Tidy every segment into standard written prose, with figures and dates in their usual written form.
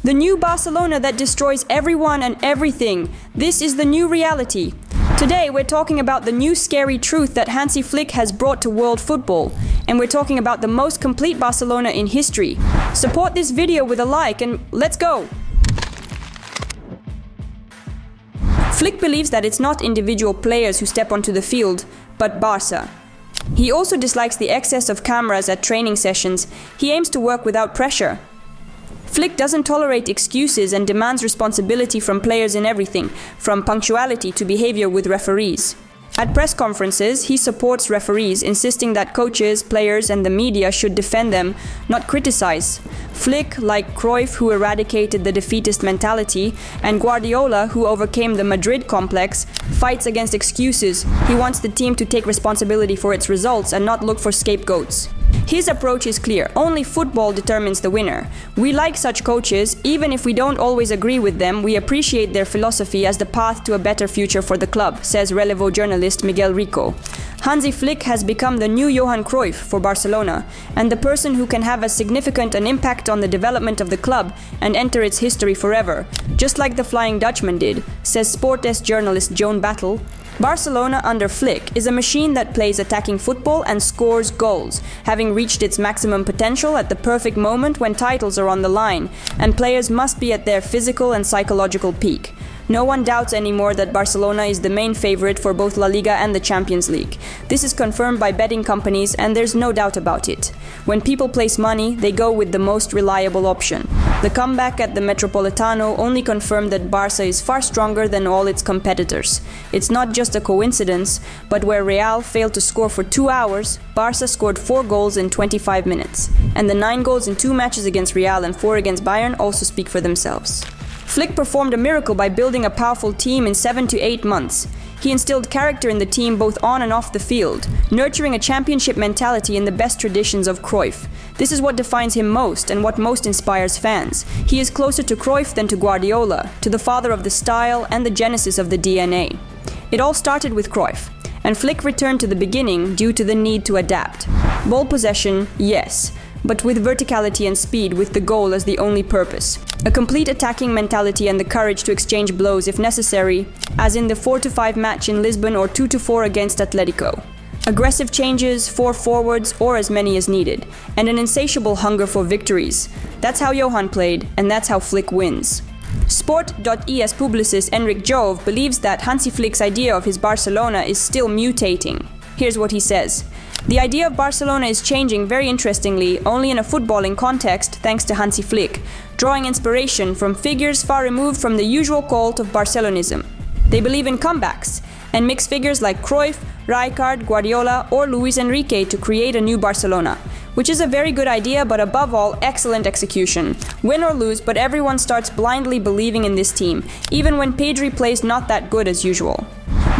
The new Barcelona that destroys everyone and everything. This is the new reality. Today we're talking about the new scary truth that Hansi Flick has brought to world football. And we're talking about the most complete Barcelona in history. Support this video with a like and let's go! Flick believes that it's not individual players who step onto the field, but Barca. He also dislikes the excess of cameras at training sessions. He aims to work without pressure. Flick doesn't tolerate excuses and demands responsibility from players in everything, from punctuality to behavior with referees. At press conferences, he supports referees, insisting that coaches, players and the media should defend them, not criticize. Flick, like Cruyff, who eradicated the defeatist mentality, and Guardiola, who overcame the Madrid complex, fights against excuses. He wants the team to take responsibility for its results and not look for scapegoats. His approach is clear: only football determines the winner. We like such coaches, even if we don't always agree with them. We appreciate their philosophy as the path to a better future for the club, says Relevo journalist Miguel Rico. Hansi Flick has become the new Johan Cruyff for Barcelona, and the person who can have as significant an impact on the development of the club and enter its history forever, just like the Flying Dutchman did, says Sport-S journalist Joan Battle. Barcelona under Flick is a machine that plays attacking football and scores goals, having reached its maximum potential at the perfect moment when titles are on the line, and players must be at their physical and psychological peak. No one doubts anymore that Barcelona is the main favorite for both La Liga and the Champions League. This is confirmed by betting companies and there's no doubt about it. When people place money, they go with the most reliable option. The comeback at the Metropolitano only confirmed that Barca is far stronger than all its competitors. It's not just a coincidence, but where Real failed to score for 2 hours, Barca scored 4 goals in 25 minutes. And the 9 goals in 2 matches against Real and 4 against Bayern also speak for themselves. Flick performed a miracle by building a powerful team in 7 to 8 months. He instilled character in the team both on and off the field, nurturing a championship mentality in the best traditions of Cruyff. This is what defines him most and what most inspires fans. He is closer to Cruyff than to Guardiola, to the father of the style and the genesis of the DNA. It all started with Cruyff, and Flick returned to the beginning due to the need to adapt. Ball possession, yes, but with verticality and speed, with the goal as the only purpose. A complete attacking mentality and the courage to exchange blows if necessary, as in the 4-5 match in Lisbon or 2-4 against Atletico. Aggressive changes, 4 forwards or as many as needed, and an insatiable hunger for victories. That's how Johan played, and that's how Flick wins. Sport.es publicist Enric Jove believes that Hansi Flick's idea of his Barcelona is still mutating. Here's what he says. The idea of Barcelona is changing very interestingly, only in a footballing context thanks to Hansi Flick, drawing inspiration from figures far removed from the usual cult of Barcelonism. They believe in comebacks, and mix figures like Cruyff, Rijkaard, Guardiola or Luis Enrique to create a new Barcelona, which is a very good idea, but above all, excellent execution. Win or lose, but everyone starts blindly believing in this team, even when Pedri plays not that good as usual.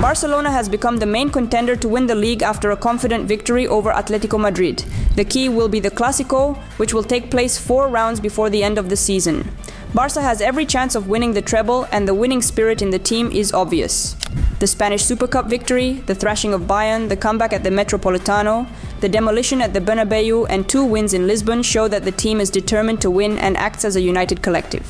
Barcelona has become the main contender to win the league after a confident victory over Atletico Madrid. The key will be the Clásico, which will take place 4 rounds before the end of the season. Barca has every chance of winning the treble, and the winning spirit in the team is obvious. The Spanish Super Cup victory, the thrashing of Bayern, the comeback at the Metropolitano, the demolition at the Bernabeu and 2 wins in Lisbon show that the team is determined to win and acts as a united collective.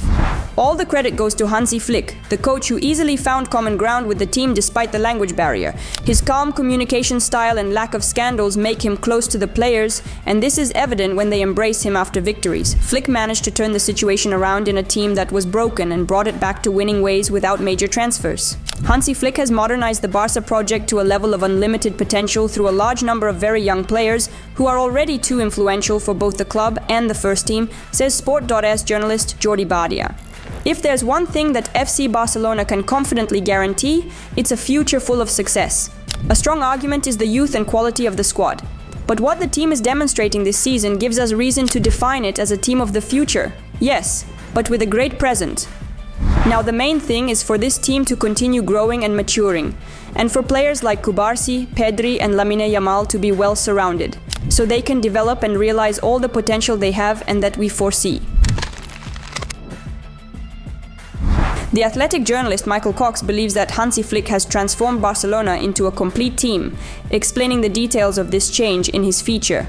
All the credit goes to Hansi Flick, the coach who easily found common ground with the team despite the language barrier. His calm communication style and lack of scandals make him close to the players, and this is evident when they embrace him after victories. Flick managed to turn the situation around in a team that was broken and brought it back to winning ways without major transfers. Hansi Flick has modernized the Barca project to a level of unlimited potential through a large number of very young players who are already too influential for both the club and the first team, says Sport.es journalist Jordi Badia. If there's one thing that FC Barcelona can confidently guarantee, it's a future full of success. A strong argument is the youth and quality of the squad. But what the team is demonstrating this season gives us reason to define it as a team of the future. Yes, but with a great present. Now the main thing is for this team to continue growing and maturing, and for players like Cubarsí, Pedri and Lamine Yamal to be well surrounded, so they can develop and realize all the potential they have and that we foresee. The Athletic journalist Michael Cox believes that Hansi Flick has transformed Barcelona into a complete team, explaining the details of this change in his feature.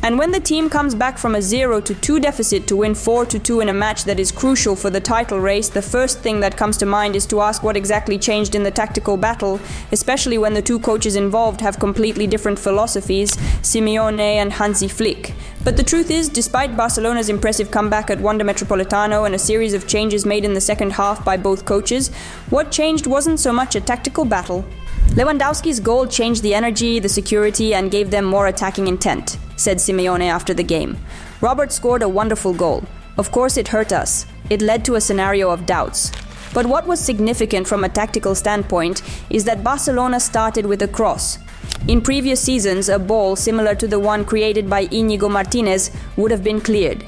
And when the team comes back from a 0-2 deficit to win 4-2 in a match that is crucial for the title race, the first thing that comes to mind is to ask what exactly changed in the tactical battle, especially when the two coaches involved have completely different philosophies, Simeone and Hansi Flick. But the truth is, despite Barcelona's impressive comeback at Wanda Metropolitano and a series of changes made in the second half by both coaches, what changed wasn't so much a tactical battle. Lewandowski's goal changed the energy, the security, and gave them more attacking intent, said Simeone after the game. Robert scored a wonderful goal. Of course it hurt us. It led to a scenario of doubts. But what was significant from a tactical standpoint is that Barcelona started with a cross. In previous seasons, a ball similar to the one created by Íñigo Martínez would have been cleared.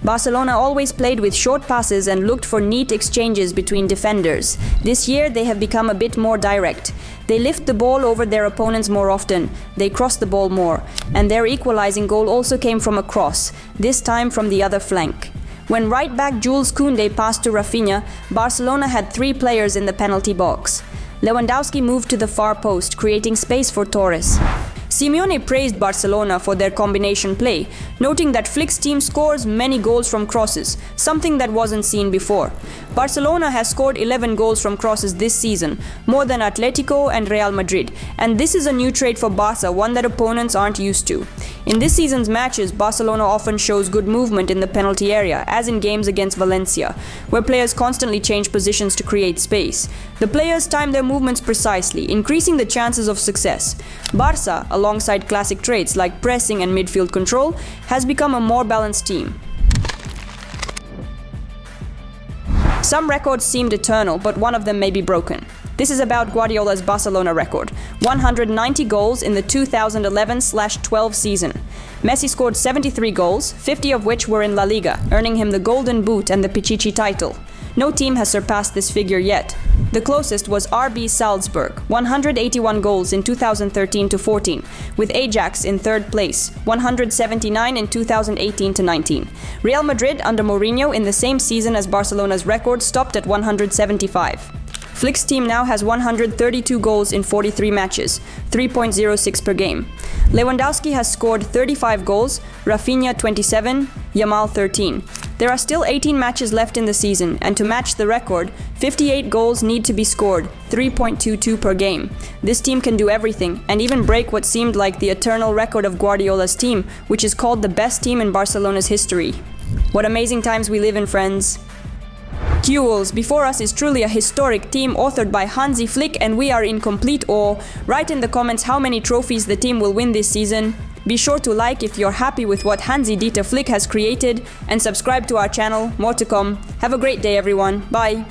Barcelona always played with short passes and looked for neat exchanges between defenders. This year they have become a bit more direct. They lift the ball over their opponents more often, they cross the ball more, and their equalizing goal also came from a cross, this time from the other flank. When right-back Jules Koundé passed to Rafinha, Barcelona had 3 players in the penalty box. Lewandowski moved to the far post, creating space for Torres. Simeone praised Barcelona for their combination play, noting that Flick's team scores many goals from crosses, something that wasn't seen before. Barcelona has scored 11 goals from crosses this season, more than Atletico and Real Madrid, and this is a new trait for Barca, one that opponents aren't used to. In this season's matches, Barcelona often shows good movement in the penalty area, as in games against Valencia, where players constantly change positions to create space. The players time their movements precisely, increasing the chances of success. Barca, alongside classic traits like pressing and midfield control, has become a more balanced team. Some records seemed eternal, but one of them may be broken. This is about Guardiola's Barcelona record, 190 goals in the 2011/12 season. Messi scored 73 goals, 50 of which were in La Liga, earning him the Golden Boot and the Pichichi title. No team has surpassed this figure yet. The closest was RB Salzburg, 181 goals in 2013-14, with Ajax in third place, 179 in 2018-19. Real Madrid under Mourinho in the same season as Barcelona's record stopped at 175. Flick's team now has 132 goals in 43 matches, 3.06 per game. Lewandowski has scored 35 goals, Rafinha 27, Yamal 13. There are still 18 matches left in the season, and to match the record, 58 goals need to be scored, 3.22 per game. This team can do everything, and even break what seemed like the eternal record of Guardiola's team, which is called the best team in Barcelona's history. What amazing times we live in, friends. CULES before us is truly a historic team authored by Hansi Flick, and we are in complete awe. Write in the comments how many trophies the team will win this season. Be sure to like if you're happy with what Hansi Dieter Flick has created, and subscribe to our channel, more to come. Have a great day everyone, bye!